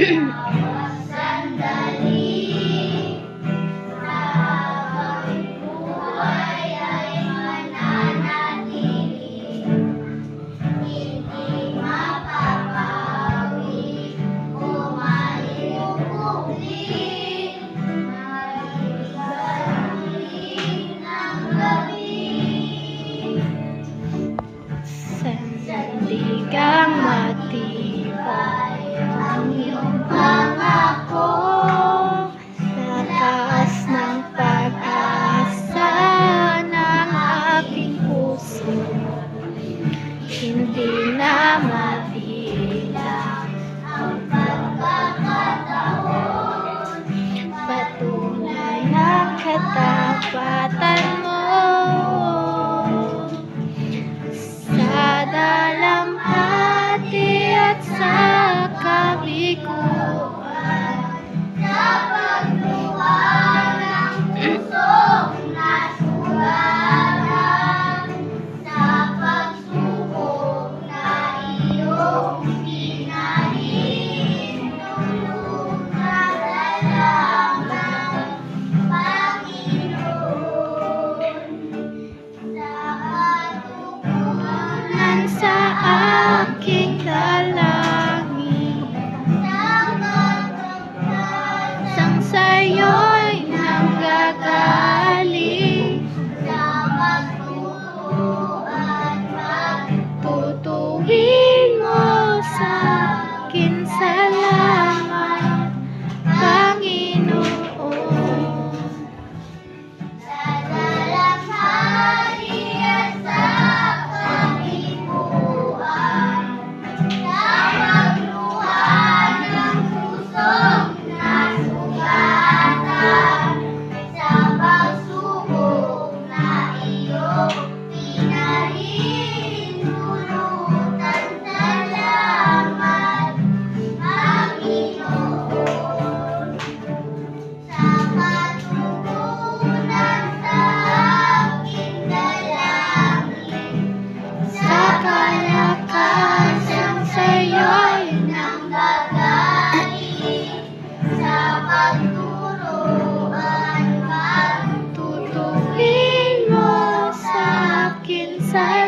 bawat sandali, habang buhay ay mananatili, hindi mapapawi o maiuulit, maigaling ng gabi. Sandigang matibay Ang iyong pangako, sa taas ng pag-asa ng aking puso, hindi na mabilang ang pagkakataon, patunay na katapatan mo. Sa dalamhati at sa kabiguan, sa pagluha ng pusong nasugatan, sa pagsubok na iyong pinahinulog na salamat, Panginoon, sa katugunan sa aking dalangin, sang sa'yo'y nanggagaling, tutuwin mo sa'kin. Salamat, Panginoon. sa dalamhati at sa kabiguan, sa pagluha ng pusong nasugatan, sa pagsubok na iyong pinahinulutan, salamat, Panginoon, sa katugunan sa aking dalangin, Sa kalakasan sa'yo'y nanggagaling, sa pagturuan, tutuwin mo sa'kin. Salamat.